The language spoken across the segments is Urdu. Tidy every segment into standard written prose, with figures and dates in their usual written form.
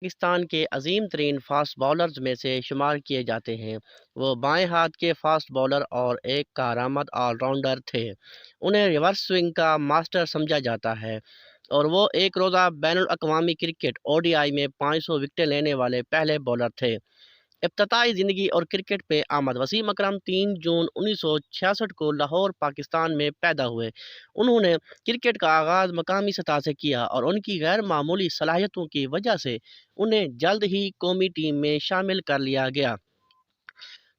پاکستان کے عظیم ترین فاسٹ بالرز میں سے شمار کیے جاتے ہیں۔ وہ بائیں ہاتھ کے فاسٹ بالر اور ایک کارآمد آل راؤنڈر تھے۔ انہیں ریورس سوئنگ کا ماسٹر سمجھا جاتا ہے اور وہ ایک روزہ بین الاقوامی کرکٹ او ڈی آئی میں 500 وکٹیں لینے والے پہلے بالر تھے۔ ابتدائی زندگی اور کرکٹ پہ آمد: وسیم اکرم 3 جون 1966 کو لاہور، پاکستان میں پیدا ہوئے۔ انہوں نے کرکٹ کا آغاز مقامی سطح سے کیا اور ان کی غیر معمولی صلاحیتوں کی وجہ سے انہیں جلد ہی قومی ٹیم میں شامل کر لیا گیا۔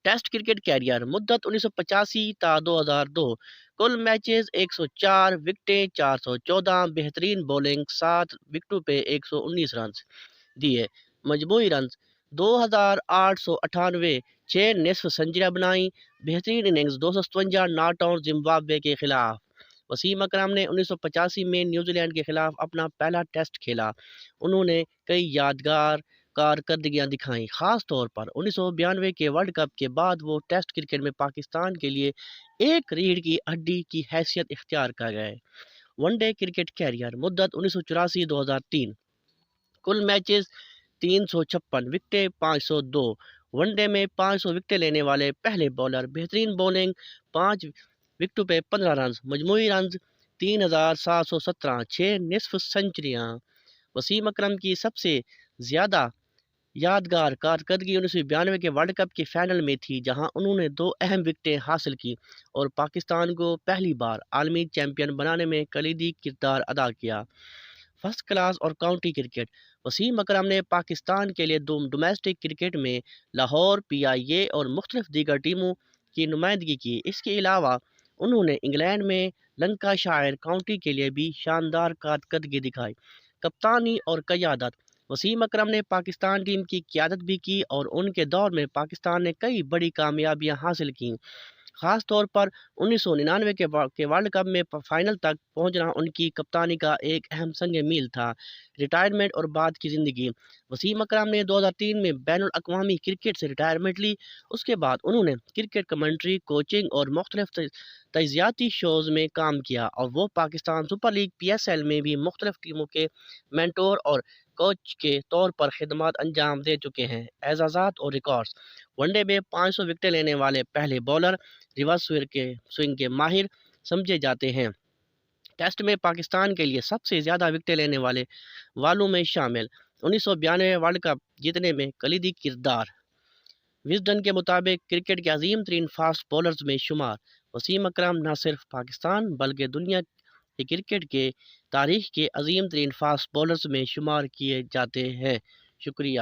ٹیسٹ کرکٹ کیریئر: مدت 1985 تا 2002، کل میچز 104، وکٹیں 414، بہترین بولنگ، 7 وکٹوں پہ 119 رنز دیے، مجموعی رنز 2898، 6 نصف سنچریاں بنائیں، بہترین اننگز 257 ناٹ آؤٹ زمبابوے کے خلاف۔ وسیم اکرم نے 1985 میں نیوزی لینڈ کے خلاف اپنا پہلا ٹیسٹ کھیلا۔ انہوں نے کئی یادگار کارکردگیاں دکھائیں، خاص طور پر 1992 کے ورلڈ کپ کے بعد وہ ٹیسٹ کرکٹ میں پاکستان کے لیے ایک ریڑھ کی ہڈی کی حیثیت اختیار کر گئے۔ ون ڈے کرکٹ کیریئر: مدت 1984-2003، کل میچز 356، وکٹیں 502، ون ڈے میں 500 وکٹیں لینے والے پہلے بالر، بہترین بولنگ، 5 وکٹوں پہ 15 رنز، مجموعی رنز 3717، 6 نصف سنچریاں۔ وسیم اکرم کی سب سے زیادہ یادگار کارکردگی 1992 کے ورلڈ کپ کے فائنل میں تھی، جہاں انہوں نے 2 اہم وکٹیں حاصل کی اور پاکستان کو پہلی بار عالمی چیمپئن بنانے میں کلیدی کردار ادا کیا۔ فرسٹ کلاس اور کاؤنٹی کرکٹ: وسیم اکرم نے پاکستان کے لیے ڈومیسٹک کرکٹ میں لاہور، پی آئی اے اور مختلف دیگر ٹیموں کی نمائندگی کی۔ اس کے علاوہ انہوں نے انگلینڈ میں لنکاشائر کاؤنٹی کے لیے بھی شاندار کارکردگی دکھائی۔ کپتانی اور قیادت: وسیم اکرم نے پاکستان ٹیم کی قیادت بھی کی اور ان کے دور میں پاکستان نے کئی بڑی کامیابیاں حاصل کیں۔ خاص طور پر 1999 کے ورلڈ کپ میں فائنل تک پہنچنا ان کی کپتانی کا ایک اہم سنگ میل تھا۔ ریٹائرمنٹ اور بعد کی زندگی: وسیم اکرم نے 2003 میں بین الاقوامی کرکٹ سے ریٹائرمنٹ لی۔ اس کے بعد انہوں نے کرکٹ کمنٹری، کوچنگ اور مختلف تجزیاتی شوز میں کام کیا اور وہ Pakistan super league P S L میں بھی مختلف ٹیموں کے مینٹور اور کوچ کے طور پر خدمات انجام دے چکے ہیں۔ اعزازات اور ریکارڈز: ون ڈے میں 500 وکٹیں لینے والے پہلے بالر، ریورس سوئنگ کے ماہر سمجھے جاتے ہیں۔ ٹیسٹ میں پاکستان کے لیے سب سے زیادہ وکٹیں لینے والوں میں شامل، 1992 ورلڈ کپ جیتنے میں کلیدی کردار۔ وزڈن کے مطابق کرکٹ کے عظیم ترین فاسٹ بالرز میں شمار: وسیم اکرم نہ صرف پاکستان بلکہ دنیا کے کرکٹ کے تاریخ کے عظیم ترین فاسٹ بالرز میں شمار کیے جاتے ہیں۔ شکریہ۔